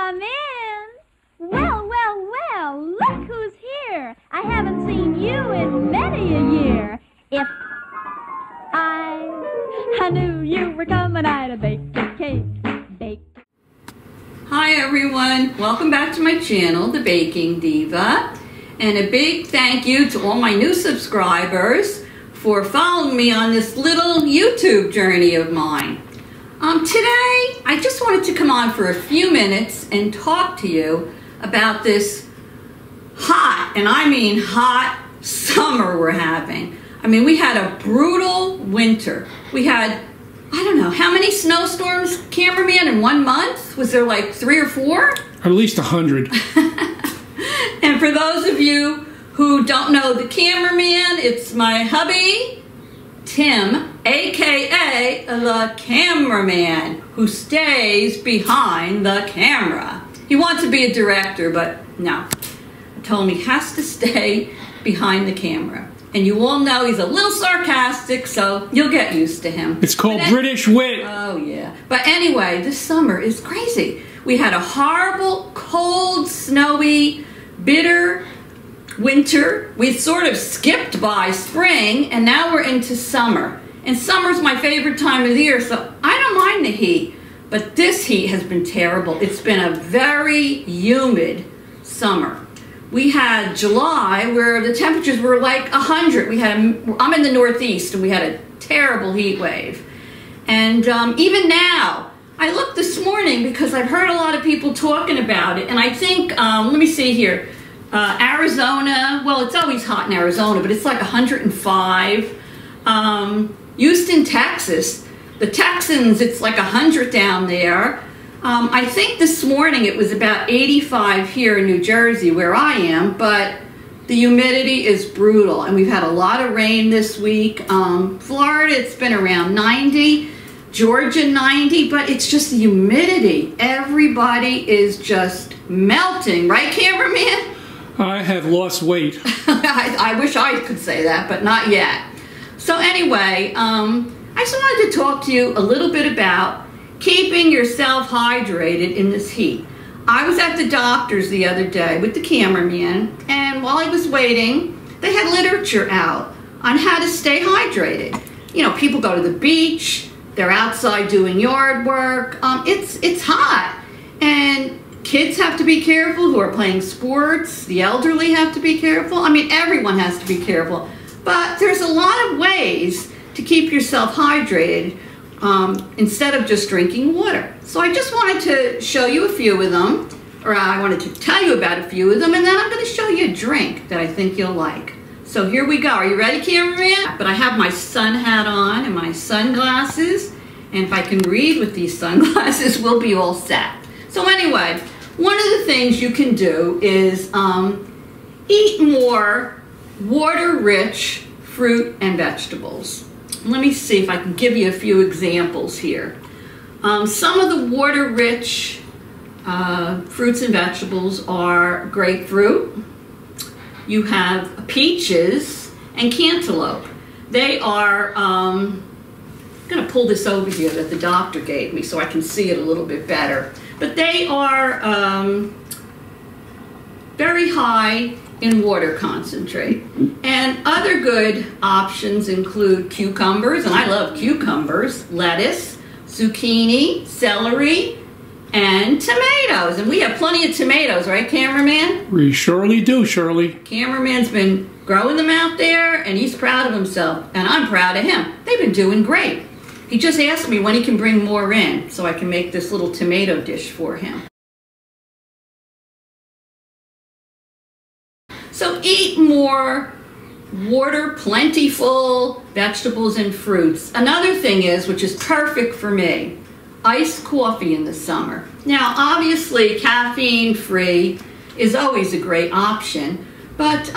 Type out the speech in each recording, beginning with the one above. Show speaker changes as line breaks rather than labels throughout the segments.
Come in. Well, well, well, look who's here. I haven't seen you in many a year. If I knew you were coming, I'd have baked a cake, baked.
Hi everyone, welcome back to my channel, The Baking Diva. And a big thank you to all my new subscribers for following me on this little YouTube journey of mine. Today, I just wanted to come on for a few minutes and talk to you about this hot, and I mean hot, summer we're having. I mean, we had a brutal winter. We had, I don't know, how many snowstorms, cameraman, in 1 month? Was there like 3 or 4?
At least 100.
And for those of you who don't know the cameraman, it's my hubby, Tim, aka the cameraman, who stays behind the camera. He wants to be a director, but no. I told him he has to stay behind the camera. And you all know he's a little sarcastic, so you'll get used to him.
It's called British wit.
Oh, yeah. But anyway, this summer is crazy. We had a horrible, cold, snowy, bitter winter. We sort of skipped by spring, and now we're into summer. And summer's my favorite time of the year, so I don't mind the heat. But this heat has been terrible. It's been a very humid summer. We had July where the temperatures were like 100. I'm in the Northeast, and we had a terrible heat wave. And even now, I looked this morning because I've heard a lot of people talking about it, and I think, let me see here, Arizona, well, it's always hot in Arizona, but it's like 105. Houston, Texas, the Texans, it's like 100 down there. I think this morning it was about 85 here in New Jersey where I am, but the humidity is brutal, and we've had a lot of rain this week. Florida, it's been around 90. Georgia, 90, but it's just the humidity. Everybody is just melting, right, cameraman?
I have lost weight.
I wish I could say that, but not yet. So anyway, I just wanted to talk to you a little bit about keeping yourself hydrated in this heat. I was at the doctor's the other day with the cameraman, and while I was waiting, they had literature out on how to stay hydrated. You know, people go to the beach, they're outside doing yard work. It's hot, and kids have to be careful who are playing sports. The elderly have to be careful. I mean, everyone has to be careful. But there's a lot of ways to keep yourself hydrated instead of just drinking water. So I just wanted to show you a few of them, or I wanted to tell you about a few of them, and then I'm going to show you a drink that I think you'll like. So here we go. Are you ready, cameraman? But I have my sun hat on and my sunglasses, and if I can read with these sunglasses, we'll be all set. So anyway, one of the things you can do is eat more water-rich fruit and vegetables. Let me see if I can give you a few examples here. Some of the water-rich fruits and vegetables are grapefruit. You have peaches and cantaloupe. They are, I'm going to pull this over here that the doctor gave me so I can see it a little bit better. But they are very high in water concentrate. And other good options include cucumbers, and I love cucumbers, lettuce, zucchini, celery, and tomatoes. And we have plenty of tomatoes, right, cameraman?
We surely do, Shirley.
Cameraman's been growing them out there, and he's proud of himself, and I'm proud of him. They've been doing great. He just asked me when he can bring more in so I can make this little tomato dish for him. So eat more water, plentiful vegetables and fruits. Another thing is, which is perfect for me, iced coffee in the summer. Now, obviously, caffeine-free is always a great option, but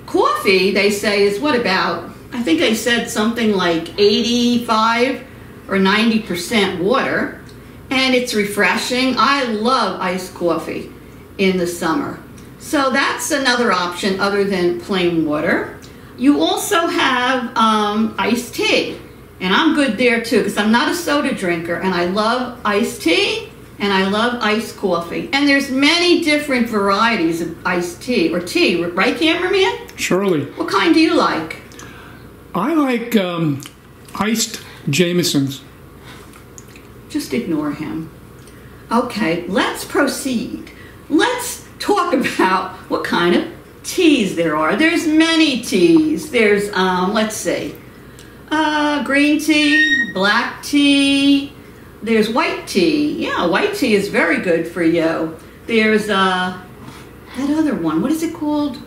coffee, they say, is what about, I think they said something like 85 or 90% water, and it's refreshing. I love iced coffee in the summer. So that's another option other than plain water. You also have iced tea, and I'm good there too because I'm not a soda drinker, and I love iced tea and I love iced coffee. And there's many different varieties of iced tea, or tea, right, cameraman?
Shirley.
What kind do you like?
I like iced Jamesons.
Just ignore him. Okay, let's proceed. Let's talk about what kind of teas there are. There's many teas. There's, let's see, green tea, black tea. There's white tea. Yeah, white tea is very good for you. There's that other one. What is it called?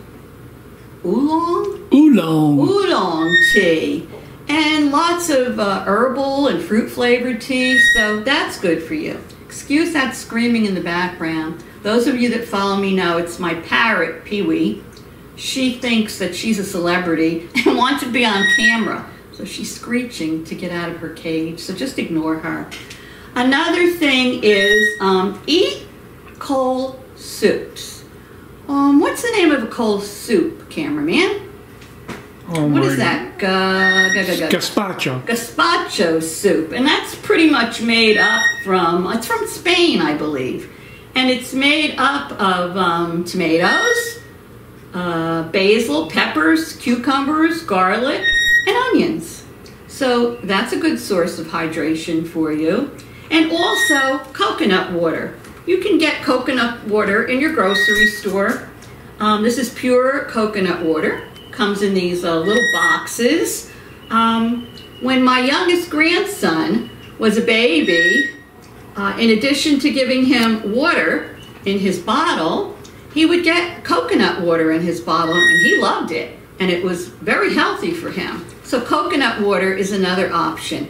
Oolong?
Oolong.
Oolong tea. And lots of herbal and fruit flavored tea, so that's good for you. Excuse that screaming in the background. Those of you that follow me know it's my parrot, Pee-wee. She thinks that she's a celebrity and wants to be on camera, so she's screeching to get out of her cage, so just ignore her. Another thing is eat cold soups. What's the name of a cold soup, cameraman? What is that?
Gazpacho.
Gazpacho soup. And that's pretty much made up from, it's from Spain, I believe. And it's made up of tomatoes, basil, peppers, cucumbers, garlic, and onions. So that's a good source of hydration for you. And also coconut water. You can get coconut water in your grocery store. This is pure coconut water. Comes in these little boxes. When my youngest grandson was a baby, in addition to giving him water in his bottle, he would get coconut water in his bottle, and he loved it, and it was very healthy for him. So coconut water is another option.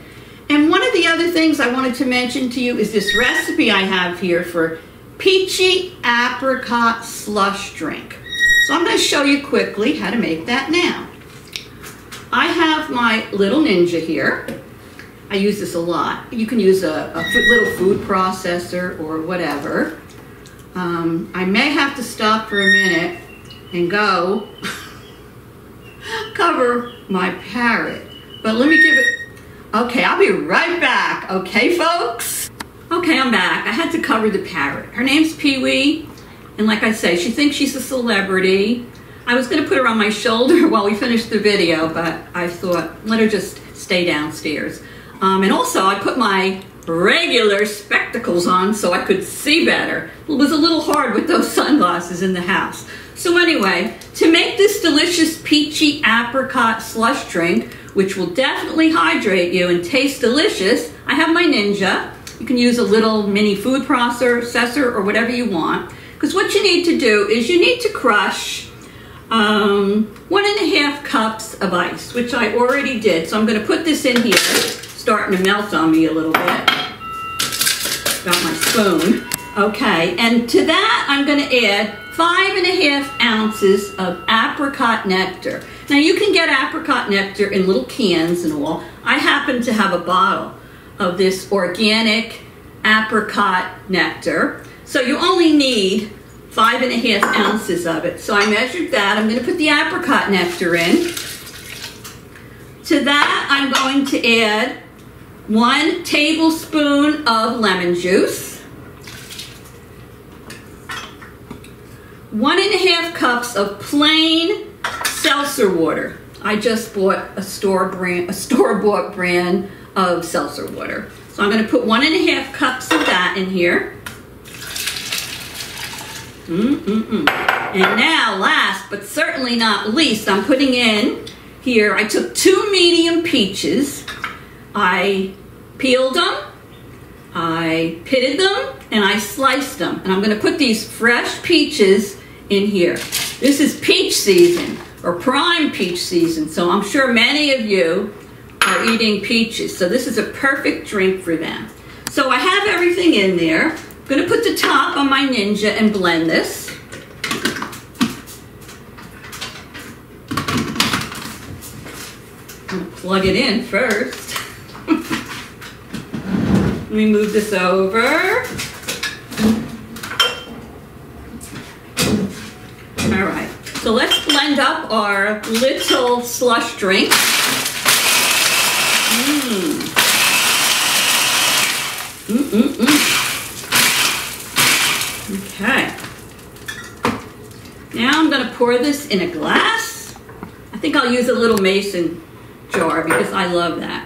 And one of the other things I wanted to mention to you is this recipe I have here for Peachy Apricot Slush Drink. So I'm going to show you quickly how to make that now. I have my little Ninja here. I use this a lot. You can use a little food processor or whatever. I may have to stop for a minute and go cover my parrot. But let me give it... Okay, I'll be right back. Okay, folks? Okay, I'm back. I had to cover the parrot. Her name's Pee-wee. And like I say, she thinks she's a celebrity. I was going to put her on my shoulder while we finished the video, but I thought, let her just stay downstairs. And also, I put my regular spectacles on so I could see better. It was a little hard with those sunglasses in the house. So anyway, to make this delicious peachy apricot slush drink, which will definitely hydrate you and taste delicious, I have my Ninja. You can use a little mini food processor or whatever you want. Because what you need to do is you need to crush 1.5 cups of ice, which I already did. So I'm going to put this in here. Starting to melt on me a little bit. Got my spoon. Okay, and to that I'm going to add 5.5 ounces of apricot nectar. Now you can get apricot nectar in little cans and all. I happen to have a bottle of this organic apricot nectar. So you only need 5.5 ounces of it. So I measured that. I'm going to put the apricot nectar in. To that I'm going to add 1 tablespoon of lemon juice, 1.5 cups of plain seltzer water. I just bought a store-bought brand of seltzer water. So I'm going to put 1.5 cups of that in here. And now, last but certainly not least, I'm putting in here, I took 2 medium peaches. I peeled them, I pitted them, and I sliced them. And I'm going to put these fresh peaches in here. This is peach season, or prime peach season, so I'm sure many of you are eating peaches. So this is a perfect drink for them. So I have everything in there. I'm going to put the top on my Ninja and blend this. I'm going to plug it in first. Let me move this over. All right, so let's blend up our little slush drink. pour this in a glass. I think I'll use a little mason jar because I love that.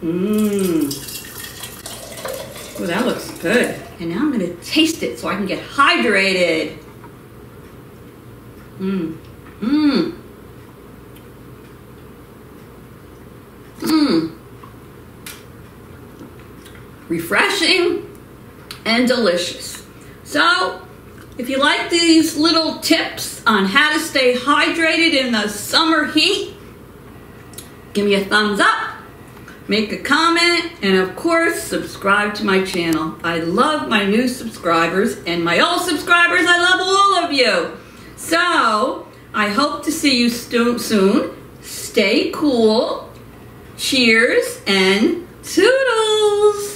Mmm. Oh, that looks good. And now I'm going to taste it so I can get hydrated. Mmm. Mmm. Mmm. Refreshing and delicious. So, if you like these little tips on how to stay hydrated in the summer heat, give me a thumbs up, make a comment, and of course, subscribe to my channel. I love my new subscribers, and my old subscribers, I love all of you. So, I hope to see you soon. Stay cool. Cheers and toodles!